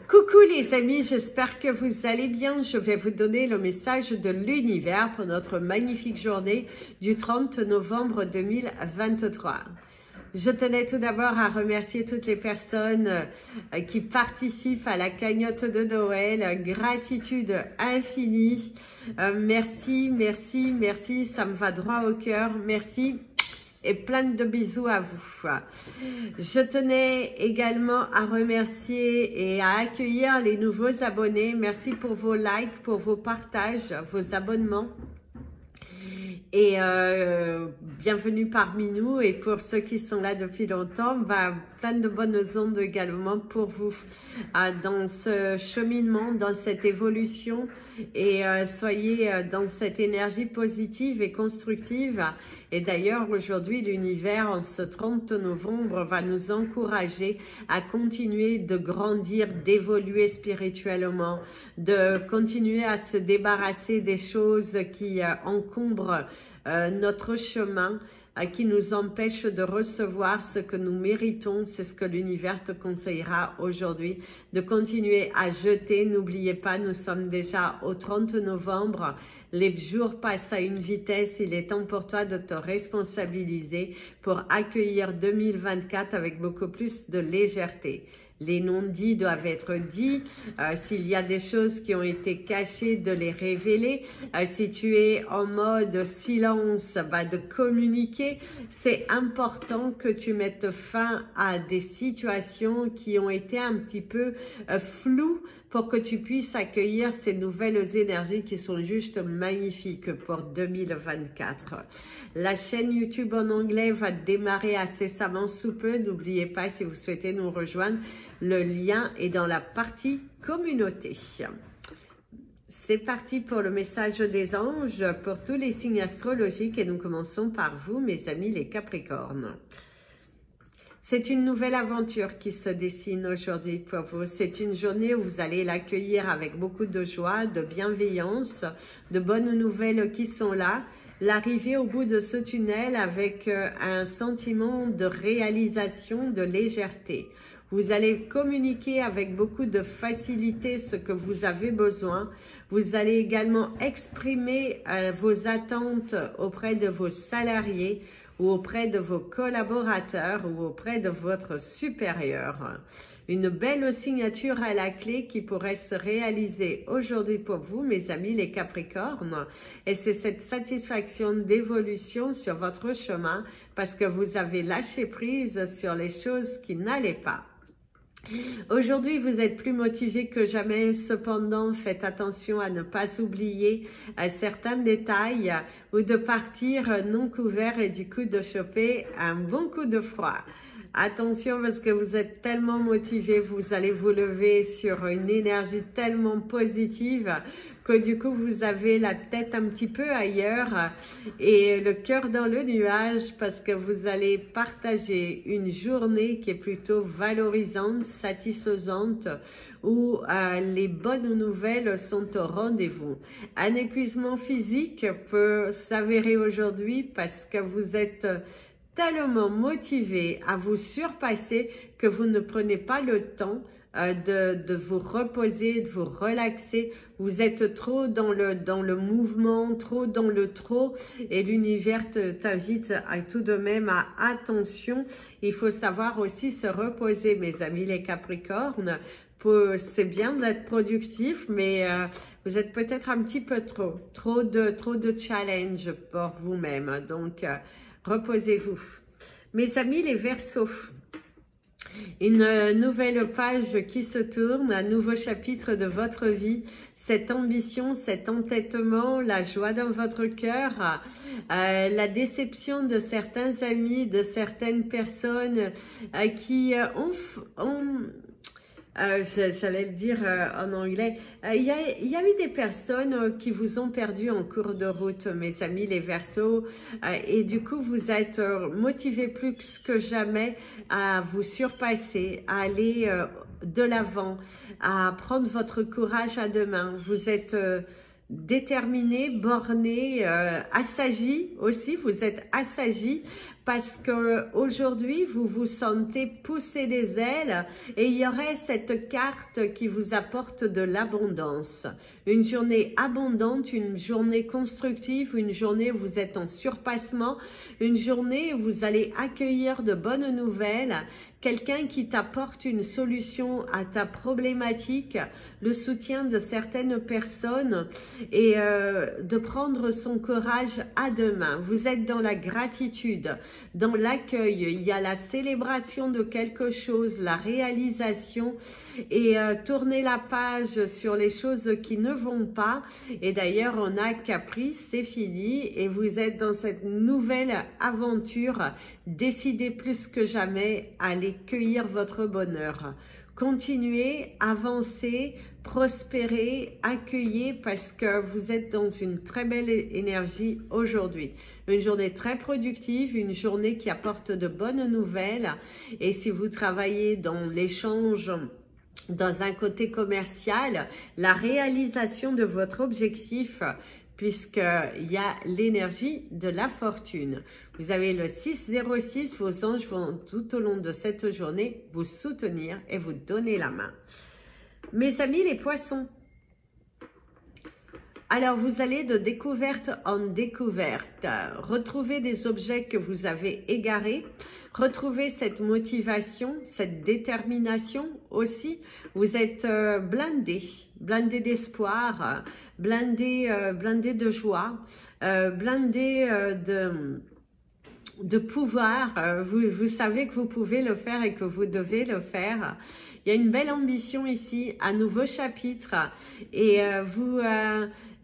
Coucou les amis, j'espère que vous allez bien. Je vais vous donner le message de l'univers pour notre magnifique journée du 30 novembre 2023. Je tenais tout d'abord à remercier toutes les personnes qui participent à la cagnotte de Noël. Gratitude infinie. Merci, merci, merci. Ça me va droit au cœur. Merci. Et plein de bisous à vous. Je tenais également à remercier et à accueillir les nouveaux abonnés. Merci pour vos likes, pour vos partages, vos abonnements. Et bienvenue parmi nous. Et pour ceux qui sont là depuis longtemps, plein de bonnes ondes également pour vous dans ce cheminement, dans cette évolution. Et soyez dans cette énergie positive et constructive. Et d'ailleurs, aujourd'hui, l'univers, en ce 30 novembre, va nous encourager à continuer de grandir, d'évoluer spirituellement, de continuer à se débarrasser des choses qui encombrent notre chemin, qui nous empêchent de recevoir ce que nous méritons. C'est ce que l'univers te conseillera aujourd'hui, de continuer à jeter. N'oubliez pas, nous sommes déjà au 30 novembre. Les jours passent à une vitesse, il est temps pour toi de te responsabiliser pour accueillir 2024 avec beaucoup plus de légèreté. Les non-dits doivent être dits. S'il y a des choses qui ont été cachées, de les révéler. Si tu es en mode silence, de communiquer. C'est important que tu mettes fin à des situations qui ont été un petit peu floues pour que tu puisses accueillir ces nouvelles énergies qui sont juste magnifiques pour 2024. La chaîne YouTube en anglais va démarrer incessamment sous peu. N'oubliez pas, si vous souhaitez nous rejoindre, le lien est dans la partie communauté. C'est parti pour le message des anges pour tous les signes astrologiques et nous commençons par vous, mes amis les Capricornes. C'est une nouvelle aventure qui se dessine aujourd'hui pour vous. C'est une journée où vous allez l'accueillir avec beaucoup de joie, de bienveillance, de bonnes nouvelles qui sont là. L'arrivée au bout de ce tunnel avec un sentiment de réalisation, de légèreté. Vous allez communiquer avec beaucoup de facilité ce que vous avez besoin. Vous allez également exprimer vos attentes auprès de vos salariés ou auprès de vos collaborateurs ou auprès de votre supérieur. Une belle signature à la clé qui pourrait se réaliser aujourd'hui pour vous, mes amis les Capricornes. Et c'est cette satisfaction d'évolution sur votre chemin parce que vous avez lâché prise sur les choses qui n'allaient pas. Aujourd'hui, vous êtes plus motivé que jamais. Cependant, faites attention à ne pas oublier certains détails ou de partir non couvert et du coup de choper un bon coup de froid. Attention parce que vous êtes tellement motivé, vous allez vous lever sur une énergie tellement positive que du coup vous avez la tête un petit peu ailleurs et le cœur dans le nuage parce que vous allez partager une journée qui est plutôt valorisante, satisfaisante où les bonnes nouvelles sont au rendez-vous. Un épuisement physique peut s'avérer aujourd'hui parce que vous êtes tellement motivé à vous surpasser que vous ne prenez pas le temps de vous reposer, de vous relaxer. Vous êtes trop dans le mouvement, trop dans le trop et l'univers t'invite à tout de même à attention. Il faut savoir aussi se reposer, mes amis les Capricornes. C'est bien d'être productif, mais vous êtes peut-être un petit peu trop de challenge pour vous-même. Donc, reposez-vous. Mes amis les Verseaux, une nouvelle page qui se tourne, un nouveau chapitre de votre vie, cette ambition, cet entêtement, la joie dans votre cœur, la déception de certains amis, de certaines personnes qui j'allais le dire en anglais, il y a eu des personnes qui vous ont perdu en cours de route, mes amis les Verseaux, et du coup vous êtes motivés plus que jamais à vous surpasser, à aller de l'avant, à prendre votre courage à deux mains. Vous êtes déterminé, borné, assagi aussi, vous êtes assagi parce que aujourd'hui vous vous sentez pousser des ailes et il y aurait cette carte qui vous apporte de l'abondance. Une journée abondante, une journée constructive, une journée où vous êtes en surpassement, une journée où vous allez accueillir de bonnes nouvelles, quelqu'un qui t'apporte une solution à ta problématique, le soutien de certaines personnes et de prendre son courage à deux mains. Vous êtes dans la gratitude, dans l'accueil, il y a la célébration de quelque chose, la réalisation et tourner la page sur les choses qui ne vont pas. Et d'ailleurs, on a Caprice, c'est fini et vous êtes dans cette nouvelle aventure. Décidez plus que jamais à aller cueillir votre bonheur. Continuez, avancez, prospérez, accueillez parce que vous êtes dans une très belle énergie aujourd'hui. Une journée très productive, une journée qui apporte de bonnes nouvelles. Et si vous travaillez dans l'échange, dans un côté commercial, la réalisation de votre objectif, puisqu'il y a l'énergie de la fortune. Vous avez le 606, vos anges vont tout au long de cette journée vous soutenir et vous donner la main. Mes amis les poissons, alors vous allez de découverte en découverte, retrouver des objets que vous avez égarés, retrouver cette motivation, cette détermination aussi. Vous êtes blindé d'espoir, blindé de joie, blindé de pouvoir. Vous savez que vous pouvez le faire et que vous devez le faire. Il y a une belle ambition ici, un nouveau chapitre et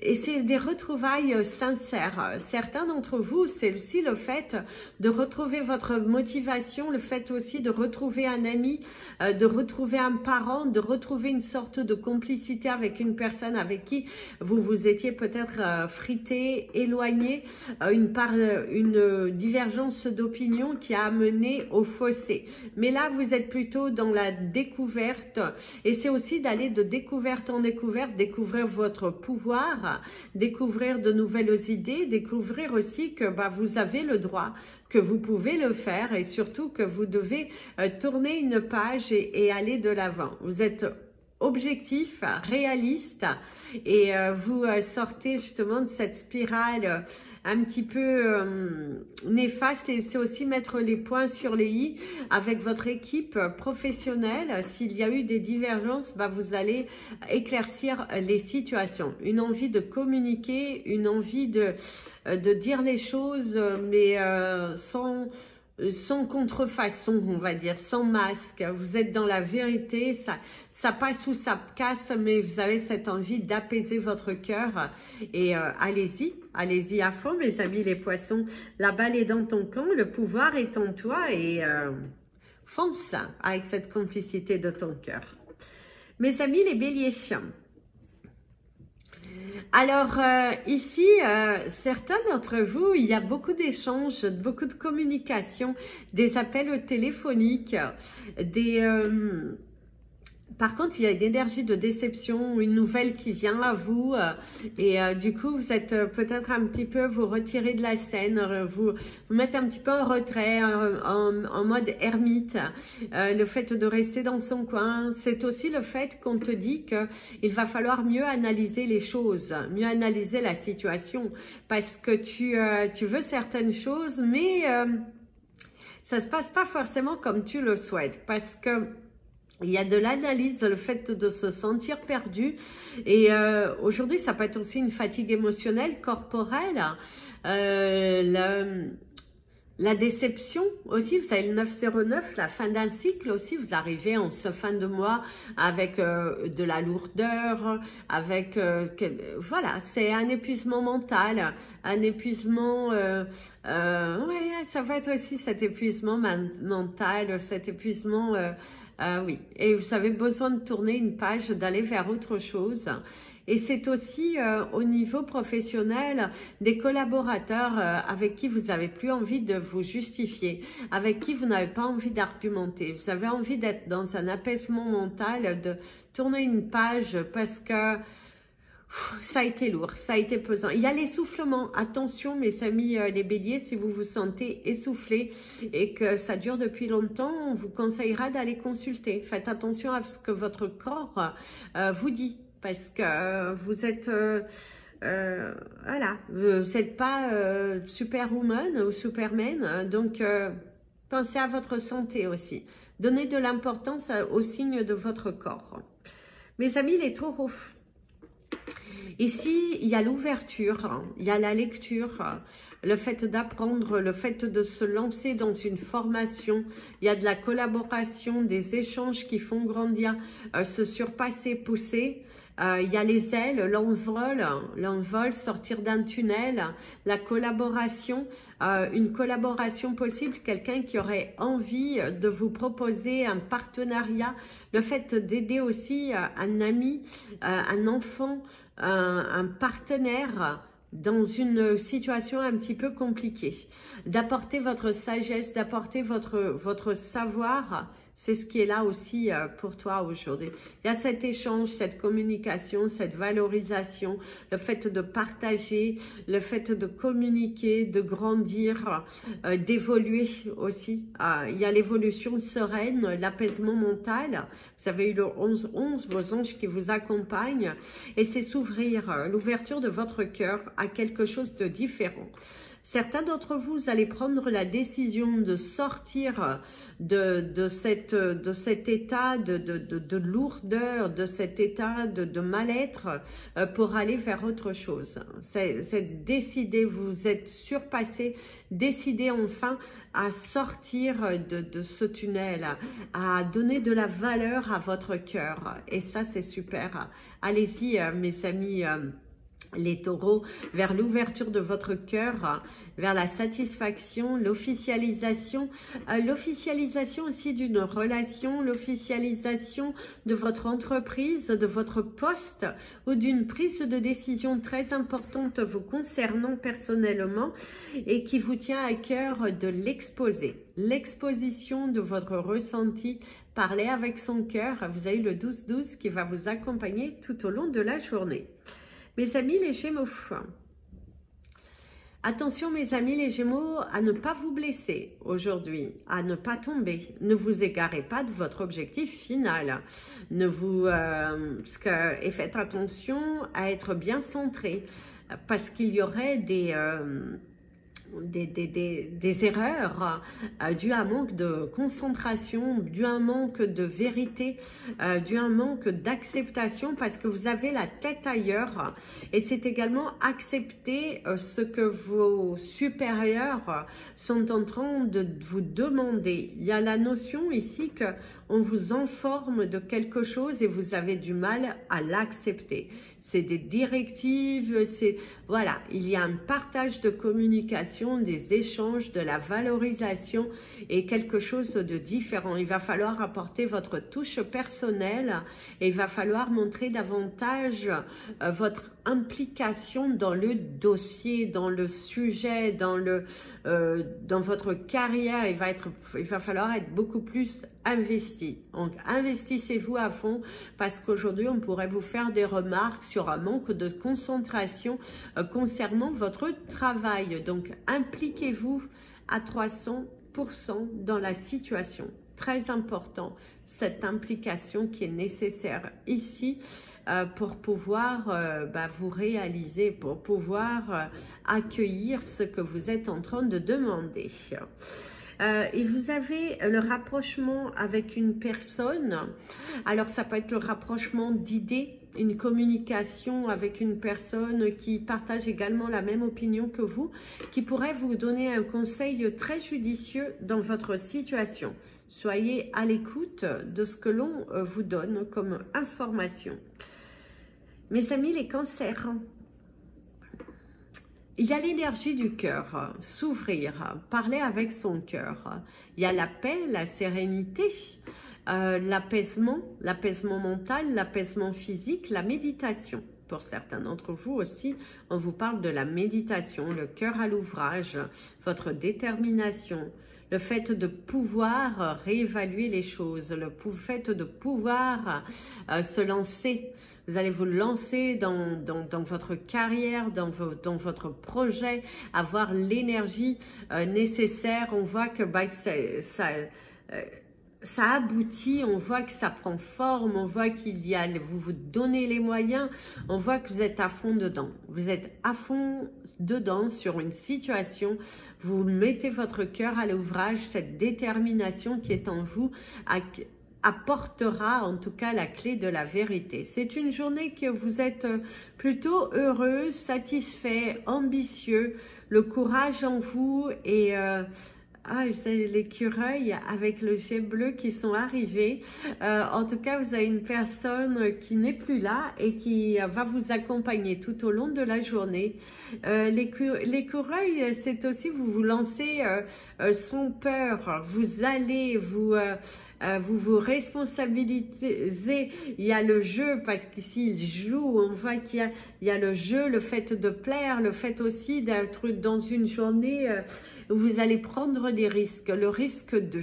et c'est des retrouvailles sincères. Certains d'entre vous, c'est aussi le fait de retrouver votre motivation, le fait aussi de retrouver un ami, de retrouver un parent, de retrouver une sorte de complicité avec une personne avec qui vous vous étiez peut-être frité, éloigné, une divergence d'opinion qui a amené au fossé. Mais là, vous êtes plutôt dans la découverte et c'est aussi d'aller de découverte en découverte, découvrir votre pouvoir, découvrir de nouvelles idées, découvrir aussi que vous avez le droit, que vous pouvez le faire et surtout que vous devez tourner une page et aller de l'avant. Vous êtes objectif, réaliste et vous sortez justement de cette spirale un petit peu néfaste et c'est aussi mettre les points sur les i avec votre équipe professionnelle. S'il y a eu des divergences, vous allez éclaircir les situations. Une envie de communiquer, une envie de dire les choses mais sans contrefaçon, on va dire, sans masque. Vous êtes dans la vérité, ça passe ou ça casse, mais vous avez cette envie d'apaiser votre cœur. Et allez-y à fond, mes amis les poissons. La balle est dans ton camp, le pouvoir est en toi et fonce avec cette complicité de ton cœur. Mes amis les béliers, alors ici, certains d'entre vous, il y a beaucoup d'échanges, beaucoup de communication, des appels téléphoniques, par contre, il y a une énergie de déception, une nouvelle qui vient à vous et du coup, vous êtes peut-être un petit peu, vous retirez de la scène, vous mettez un petit peu en retrait, en mode ermite. Le fait de rester dans son coin, c'est aussi le fait qu'on te dit qu'il va falloir mieux analyser les choses, mieux analyser la situation parce que tu veux certaines choses, mais ça se passe pas forcément comme tu le souhaites parce que il y a de l'analyse, le fait de se sentir perdu et aujourd'hui ça peut être aussi une fatigue émotionnelle, corporelle, la déception aussi, vous savez le 909, la fin d'un cycle aussi, vous arrivez en ce fin de mois avec de la lourdeur, avec, voilà, c'est un épuisement mental, un épuisement, ouais, ça va être aussi cet épuisement mental, cet épuisement, oui, et vous avez besoin de tourner une page, d'aller vers autre chose. Et c'est aussi au niveau professionnel des collaborateurs avec qui vous n'avez plus envie de vous justifier, avec qui vous n'avez pas envie d'argumenter. Vous avez envie d'être dans un apaisement mental, de tourner une page parce que Ça a été lourd, ça a été pesant. Il y a l'essoufflement. Attention, mes amis les béliers, si vous vous sentez essoufflé et que ça dure depuis longtemps, on vous conseillera d'aller consulter. Faites attention à ce que votre corps vous dit, parce que vous êtes... voilà, vous n'êtes pas superwoman ou superman, donc pensez à votre santé aussi. Donnez de l'importance aux signes de votre corps. Mes amis les taureaux, ici il y a l'ouverture, il y a la lecture, le fait d'apprendre, le fait de se lancer dans une formation, il y a de la collaboration, des échanges qui font grandir, se surpasser, pousser. Il y a les ailes, l'envol, sortir d'un tunnel, la collaboration, une collaboration possible, quelqu'un qui aurait envie de vous proposer un partenariat, le fait d'aider aussi un ami, un enfant, un partenaire dans une situation un petit peu compliquée, d'apporter votre sagesse, d'apporter votre savoir. C'est ce qui est là aussi pour toi aujourd'hui. Il y a cet échange, cette communication, cette valorisation, le fait de partager, le fait de communiquer, de grandir, d'évoluer aussi. Il y a l'évolution sereine, l'apaisement mental. Vous avez eu le 11-11, vos anges qui vous accompagnent. Et c'est s'ouvrir, l'ouverture de votre cœur à quelque chose de différent. Certains d'entre vous, vous allez prendre la décision de sortir de cet état de lourdeur, de cet état de mal-être pour aller vers autre chose. C'est décidé, vous êtes surpassé, décidé enfin à sortir de ce tunnel, à donner de la valeur à votre cœur. Et ça, c'est super. Allez-y, mes amis les taureaux, vers l'ouverture de votre cœur, vers la satisfaction, l'officialisation aussi d'une relation, l'officialisation de votre entreprise, de votre poste ou d'une prise de décision très importante vous concernant personnellement et qui vous tient à cœur de l'exposer. L'exposition de votre ressenti, parler avec son cœur. Vous avez le 12-12 qui va vous accompagner tout au long de la journée. Mes amis les Gémeaux, attention mes amis les Gémeaux à ne pas vous blesser aujourd'hui, à ne pas tomber. Ne vous égarez pas de votre objectif final. Et faites attention à être bien centré parce qu'il y aurait des erreurs dues à un manque de concentration, dues à un manque de vérité, dues à un manque d'acceptation parce que vous avez la tête ailleurs et c'est également accepter ce que vos supérieurs sont en train de vous demander. Il y a la notion ici que on vous informe de quelque chose et vous avez du mal à l'accepter. C'est des directives, voilà, il y a un partage de communication, des échanges, de la valorisation et quelque chose de différent. Il va falloir apporter votre touche personnelle et il va falloir montrer davantage votre implication dans le dossier, dans le sujet, dans votre carrière. Il va falloir être beaucoup plus investi. Donc, investissez-vous à fond parce qu'aujourd'hui, on pourrait vous faire des remarques sur un manque de concentration concernant votre travail. Donc, impliquez-vous à 300% dans la situation. Très important, cette implication qui est nécessaire ici pour pouvoir vous réaliser, pour pouvoir accueillir ce que vous êtes en train de demander. Et vous avez le rapprochement avec une personne. Alors, ça peut être le rapprochement d'idées, une communication avec une personne qui partage également la même opinion que vous, qui pourrait vous donner un conseil très judicieux dans votre situation. Soyez à l'écoute de ce que l'on vous donne comme information. Mes amis, les cancers, il y a l'énergie du cœur, s'ouvrir, parler avec son cœur. Il y a la paix, la sérénité, l'apaisement mental, l'apaisement physique, la méditation. Pour certains d'entre vous aussi, on vous parle de la méditation, le cœur à l'ouvrage, votre détermination, le fait de pouvoir réévaluer les choses, le fait de pouvoir se lancer. Vous allez vous lancer dans votre carrière, dans votre projet, avoir l'énergie nécessaire. On voit que ça aboutit, on voit que ça prend forme, on voit vous vous donnez les moyens, on voit que vous êtes à fond dedans. Vous êtes à fond dedans sur une situation, vous mettez votre cœur à l'ouvrage, cette détermination qui est en vous apportera en tout cas la clé de la vérité. C'est une journée que vous êtes plutôt heureux, satisfait, ambitieux, le courage en vous et... c'est l'écureuil avec le jet bleu qui sont arrivés. En tout cas, vous avez une personne qui n'est plus là et qui va vous accompagner tout au long de la journée. L'écureuil, c'est aussi vous lancez sans peur. Vous allez vous responsabilisez. Il y a le jeu, parce qu'ici il joue, on voit qu'il y a le jeu, le fait de plaire, le fait aussi d'être dans une journée où vous allez prendre des risques, le risque de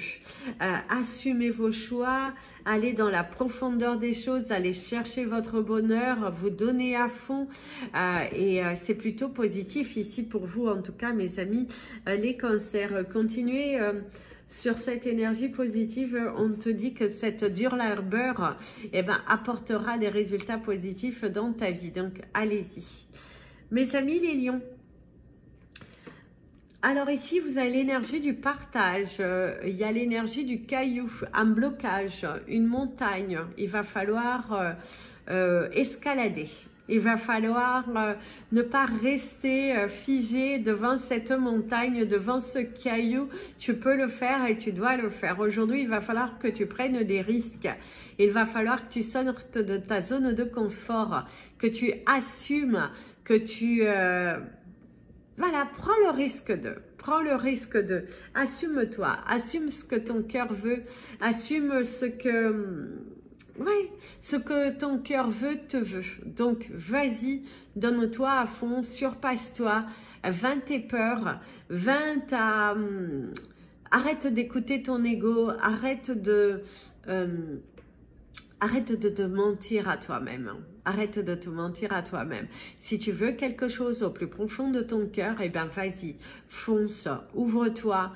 assumer vos choix, aller dans la profondeur des choses, aller chercher votre bonheur, vous donner à fond et c'est plutôt positif ici pour vous en tout cas mes amis les cancers. Continuez sur cette énergie positive, on te dit que cette dure labeur apportera des résultats positifs dans ta vie. Donc, allez-y. Mes amis les lions, alors ici, vous avez l'énergie du partage, il y a l'énergie du caillou, un blocage, une montagne. Il va falloir escalader. Il va falloir ne pas rester figé devant cette montagne, devant ce caillou. Tu peux le faire et tu dois le faire. Aujourd'hui, il va falloir que tu prennes des risques. Il va falloir que tu sortes de ta zone de confort, que tu assumes, que tu... voilà, prends le risque de, assume-toi, assume ce que ton cœur veut, assume ce que ton cœur te veut. Donc, vas-y, donne-toi à fond, surpasse-toi, vainc tes peurs, arrête d'écouter ton ego, arrête de te mentir à toi-même. Arrête de te mentir à toi-même. Si tu veux quelque chose au plus profond de ton cœur, eh bien vas-y, fonce, ouvre-toi.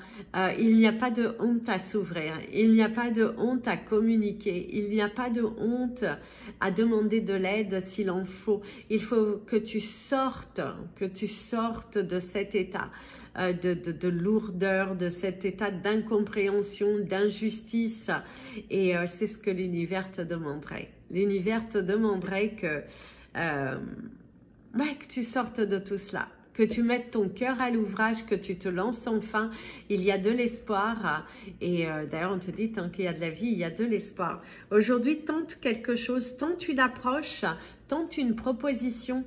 Il n'y a pas de honte à s'ouvrir. Il n'y a pas de honte à communiquer. Il n'y a pas de honte à demander de l'aide s'il en faut. Il faut que tu sortes de cet état. De lourdeur, de cet état d'incompréhension, d'injustice. Et c'est ce que l'univers te demanderait. L'univers te demanderait que tu sortes de tout cela, que tu mettes ton cœur à l'ouvrage, que tu te lances enfin. Il y a de l'espoir. Et d'ailleurs, on te dit, tant qu'il y a de la vie, il y a de l'espoir. Aujourd'hui, tente quelque chose, tente une approche, tente une proposition.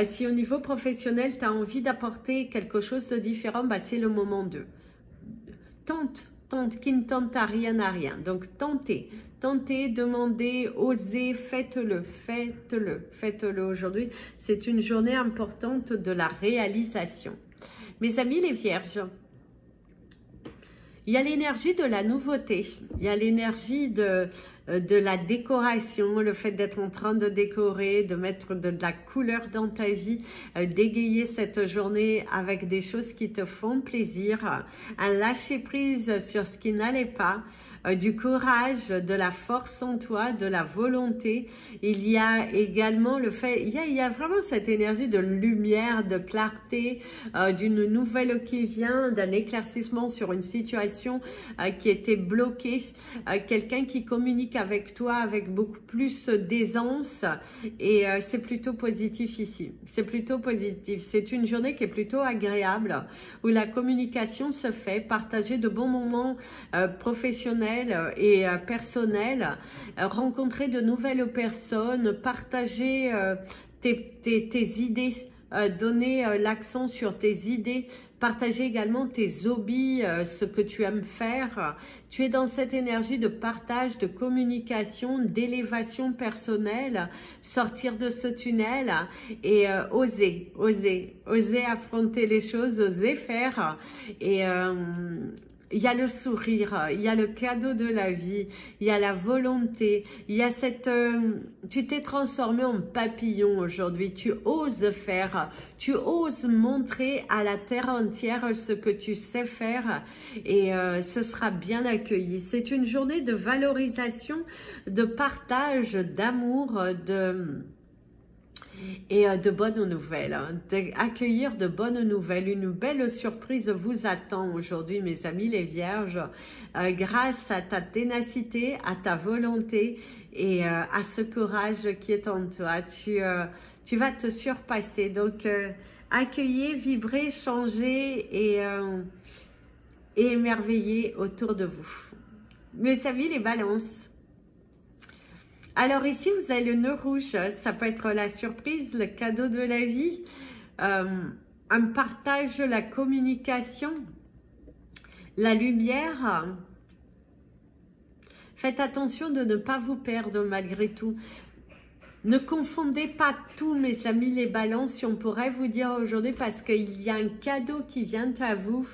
Si au niveau professionnel, tu as envie d'apporter quelque chose de différent, c'est le moment de. Tente, qui ne tente à rien n'a rien. Donc, tentez, demandez, osez, faites-le aujourd'hui. C'est une journée importante de la réalisation. Mes amis les vierges, il y a l'énergie de la nouveauté, il y a l'énergie de la décoration, le fait d'être en train de décorer, de mettre de la couleur dans ta vie, d'égayer cette journée avec des choses qui te font plaisir, un lâcher prise sur ce qui n'allait pas, du courage, de la force en toi, de la volonté. Il y a également le fait, il y a vraiment cette énergie de lumière, de clarté, d'une nouvelle qui vient, d'un éclaircissement sur une situation qui était bloquée, quelqu'un qui communique avec toi avec beaucoup plus d'aisance et c'est plutôt positif ici. C'est plutôt positif. C'est une journée qui est plutôt agréable où la communication se fait, partager de bons moments professionnels et personnel, rencontrer de nouvelles personnes, partager tes idées, donner l'accent sur tes idées, partager également tes hobbies, ce que tu aimes faire. Tu es dans cette énergie de partage, de communication, d'élévation personnelle, sortir de ce tunnel et oser affronter les choses, oser faire et il y a le sourire, il y a le cadeau de la vie, il y a la volonté, il y a cette... tu t'es transformé en papillon aujourd'hui, tu oses faire, tu oses montrer à la terre entière ce que tu sais faire et ce sera bien accueilli. C'est une journée de valorisation, de partage, d'amour, et de bonnes nouvelles, d'accueillir de bonnes nouvelles. Une belle surprise vous attend aujourd'hui, mes amis les vierges, grâce à ta ténacité, à ta volonté et à ce courage qui est en toi. Tu vas te surpasser. Donc, accueillez, vibrez, changez et émerveillez autour de vous. Mes amis les balances. Alors ici, vous avez le nœud rouge, ça peut être la surprise, le cadeau de la vie, un partage, la communication, la lumière. Faites attention de ne pas vous perdre malgré tout. Ne confondez pas tout, mes amis les balances, si on pourrait vous dire aujourd'hui, parce qu'il y a un cadeau qui vient à vous.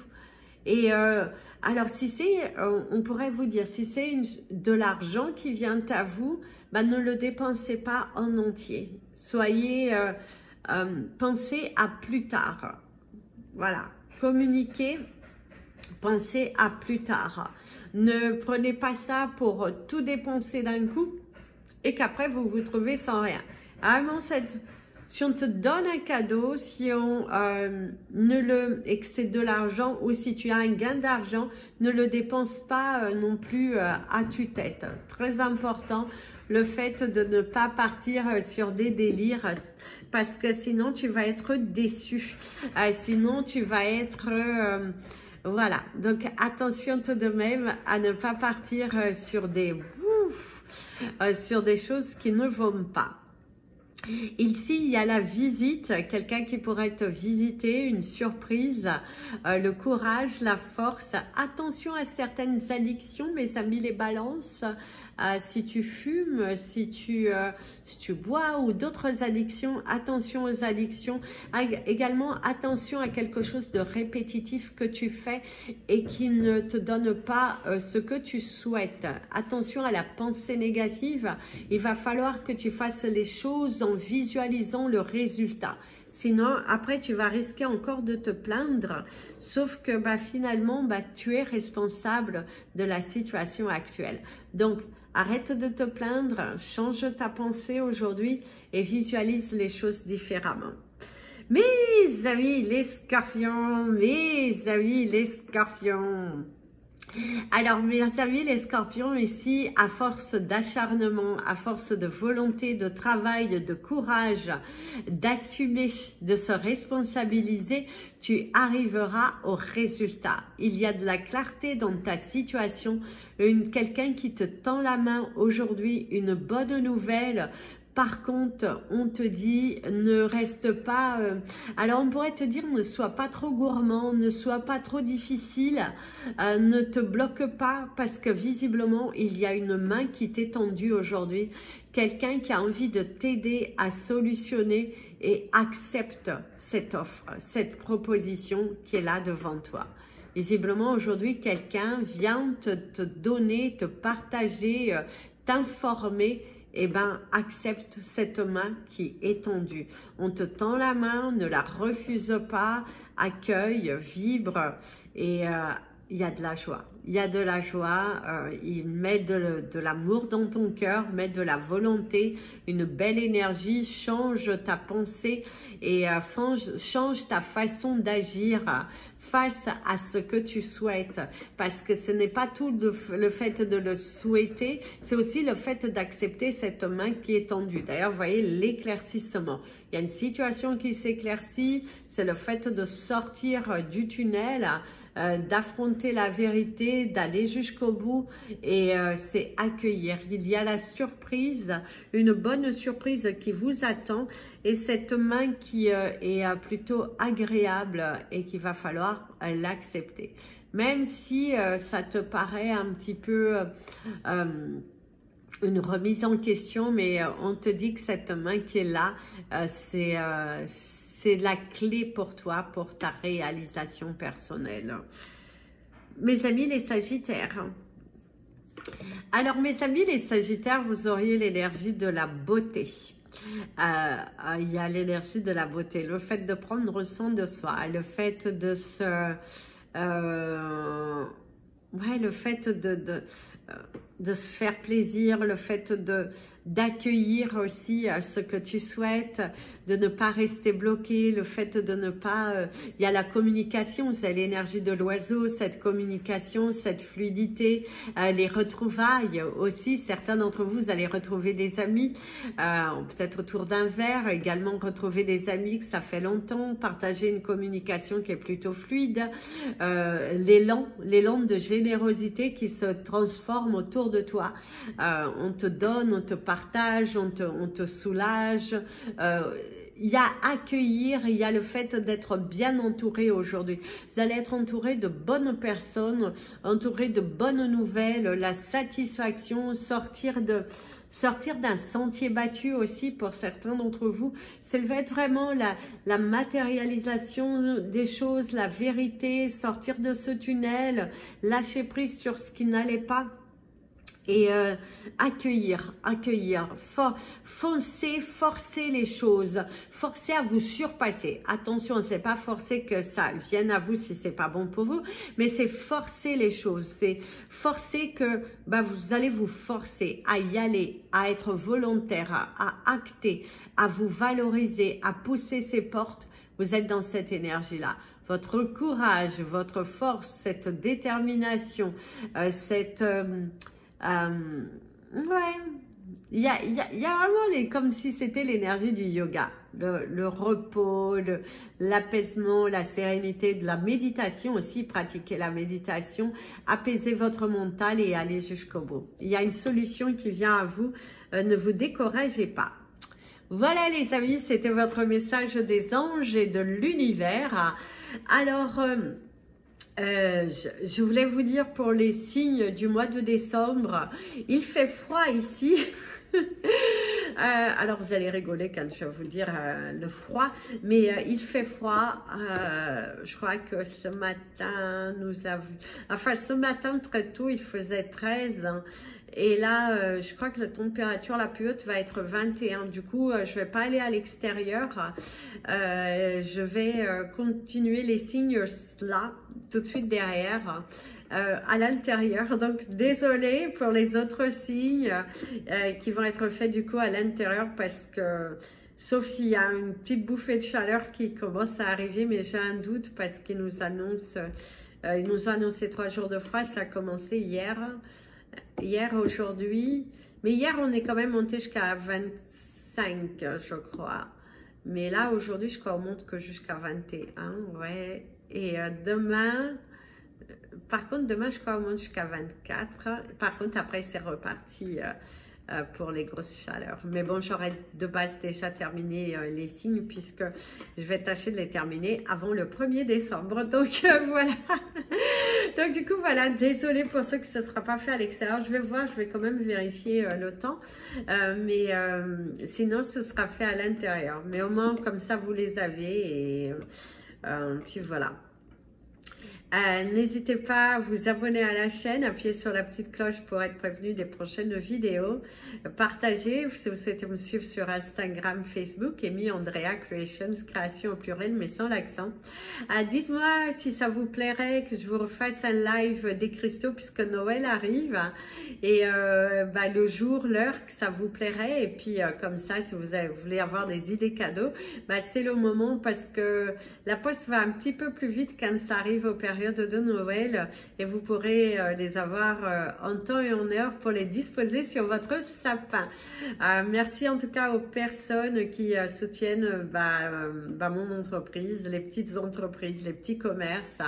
Et alors, si c'est, on pourrait vous dire, si c'est de l'argent qui vient à vous, ben, ne le dépensez pas en entier. Soyez, pensez à plus tard. Voilà, communiquez, pensez à plus tard. Ne prenez pas ça pour tout dépenser d'un coup et qu'après vous vous trouvez sans rien. Vraiment, si on te donne un cadeau, si on et que c'est de l'argent ou si tu as un gain d'argent, ne le dépense pas non plus à tue-tête. Très important, le fait de ne pas partir sur des délires parce que sinon tu vas être déçu. Sinon tu vas être... voilà, donc attention tout de même à ne pas partir sur des choses qui ne vont pas. Ici, il y a la visite, quelqu'un qui pourrait te visiter, une surprise, le courage, la force. Attention à certaines addictions, mes amis les balances. Si tu fumes, si tu bois ou d'autres addictions, attention aux addictions. Également, attention à quelque chose de répétitif que tu fais et qui ne te donne pas ce que tu souhaites. Attention à la pensée négative. Il va falloir que tu fasses les choses en visualisant le résultat. Sinon, après, tu vas risquer encore de te plaindre, sauf que finalement, tu es responsable de la situation actuelle. Donc, arrête de te plaindre, change ta pensée aujourd'hui et visualise les choses différemment. Mes amis les scorpions, mes amis les scorpions. Alors, mes amis les scorpions, ici, à force d'acharnement, à force de volonté, de travail, de courage, d'assumer, de se responsabiliser, tu arriveras au résultat. Il y a de la clarté dans ta situation, quelqu'un qui te tend la main aujourd'hui, une bonne nouvelle. Par contre, on te dit, ne reste pas... alors, on pourrait te dire, ne sois pas trop gourmand, ne sois pas trop difficile, ne te bloque pas parce que visiblement, il y a une main qui t'est tendue aujourd'hui. Quelqu'un qui a envie de t'aider à solutionner et accepte cette offre, cette proposition qui est là devant toi. Visiblement, aujourd'hui, quelqu'un vient te donner, te partager, t'informer. Eh bien, accepte cette main qui est tendue. On te tend la main, ne la refuse pas, accueille, vibre et il y a de la joie. Il y a de la joie, il met de l'amour dans ton cœur, met de la volonté, une belle énergie, change ta pensée et change ta façon d'agir face à ce que tu souhaites, parce que ce n'est pas tout le fait de le souhaiter, c'est aussi le fait d'accepter cette main qui est tendue. D'ailleurs, vous voyez l'éclaircissement. Il y a une situation qui s'éclaircit, c'est le fait de sortir du tunnel, d'affronter la vérité, d'aller jusqu'au bout et c'est accueillir. Il y a la surprise, une bonne surprise qui vous attend et cette main qui est plutôt agréable et qu'il va falloir l'accepter. Même si ça te paraît un petit peu une remise en question, mais on te dit que cette main qui est là, c'est la clé pour toi, pour ta réalisation personnelle. mes amis les Sagittaires. Alors mes amis les Sagittaires, vous auriez l'énergie de la beauté. Il y a l'énergie de la beauté, le fait de prendre soin de soi, le fait de se... ouais, le fait de se faire plaisir, le fait d'accueillir aussi ce que tu souhaites, de ne pas rester bloqué, le fait de ne pas... il y a la communication, c'est l'énergie de l'oiseau, cette communication, cette fluidité, les retrouvailles aussi. Certains d'entre vous, vous allez retrouver des amis, peut-être autour d'un verre, également retrouver des amis que ça fait longtemps, partager une communication qui est plutôt fluide, l'élan de générosité qui se transforme autour de toi. On te donne, on te partage, on te soulage. Il y a accueillir, il y a le fait d'être bien entouré aujourd'hui. Vous allez être entouré de bonnes personnes, entouré de bonnes nouvelles, la satisfaction, sortir d'un sentier battu aussi pour certains d'entre vous. Ça va être vraiment la matérialisation des choses, la vérité, sortir de ce tunnel, lâcher prise sur ce qui n'allait pas. Et accueillir, forcer les choses, forcer à vous surpasser. Attention, c'est pas forcer que ça vienne à vous si c'est pas bon pour vous, mais c'est forcer les choses, c'est forcer que vous allez vous forcer à y aller, à être volontaire, à acter, à vous valoriser, à pousser ces portes. Vous êtes dans cette énergie-là. Votre courage, votre force, cette détermination, ouais, il y a vraiment comme si c'était l'énergie du yoga, le repos, l'apaisement, la sérénité, de la méditation aussi, pratiquer la méditation, apaiser votre mental et aller jusqu'au bout. Il y a une solution qui vient à vous, ne vous découragez pas. Voilà les amis, c'était votre message des anges et de l'univers. Alors... je voulais vous dire pour les signes du mois de décembre, il fait froid ici. Alors vous allez rigoler quand je vais vous dire le froid, mais il fait froid. Je crois que ce matin, ce matin très tôt, il faisait 13. Et là, je crois que la température la plus haute va être 21. Du coup, je vais pas aller à l'extérieur. Je vais continuer les signes là, tout de suite derrière. À l'intérieur, donc désolée pour les autres signes qui vont être faits du coup à l'intérieur parce que sauf s'il y a une petite bouffée de chaleur qui commence à arriver, mais j'ai un doute parce qu'ils nous annoncent ils nous ont annoncé 3 jours de froid. Ça a commencé hier, aujourd'hui, mais hier on est quand même monté jusqu'à 25 je crois, mais là aujourd'hui je crois on monte que jusqu'à 21, ouais. Et demain, par contre, demain, je crois, on monte jusqu'à 24. Par contre, après, c'est reparti pour les grosses chaleurs. Mais bon, j'aurais de base déjà terminé les signes puisque je vais tâcher de les terminer avant le 1er décembre. Donc, voilà. Donc, du coup, voilà. Désolée pour ceux que ce ne sera pas fait à l'extérieur. Je vais voir, je vais quand même vérifier le temps. Mais sinon, ce sera fait à l'intérieur. Mais au moins, comme ça, vous les avez. Et puis, voilà. N'hésitez pas à vous abonner à la chaîne, appuyez sur la petite cloche pour être prévenu des prochaines vidéos. Partagez, si vous souhaitez me suivre sur Instagram, Facebook, Amy Andrea Creations, création au pluriel mais sans l'accent. Dites-moi si ça vous plairait que je vous refasse un live des cristaux puisque Noël arrive et le jour, l'heure que ça vous plairait. Et puis comme ça, si vous voulez avoir des idées cadeaux, c'est le moment parce que la poste va un petit peu plus vite quand ça arrive aux périodes de Noël et vous pourrez les avoir en temps et en heure pour les disposer sur votre sapin. Merci en tout cas aux personnes qui soutiennent mon entreprise, les petites entreprises, les petits commerces,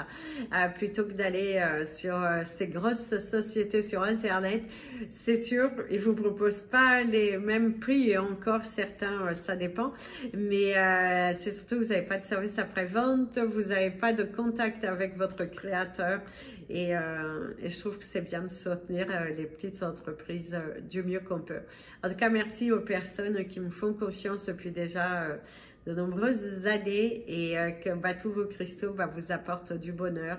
plutôt que d'aller sur ces grosses sociétés sur internet. C'est sûr, ils vous proposent pas les mêmes prix et encore certains, ça dépend, mais c'est surtout que vous n'avez pas de service après-vente, vous n'avez pas de contact avec votre créateur et je trouve que c'est bien de soutenir les petites entreprises du mieux qu'on peut. En tout cas, merci aux personnes qui me font confiance depuis déjà de nombreuses années et que tous vos cristaux vous apportent du bonheur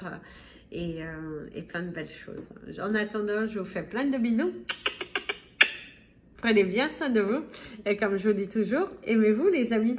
et plein de belles choses. En attendant, je vous fais plein de bisous. Prenez bien soin de vous et comme je vous dis toujours, aimez-vous les amis.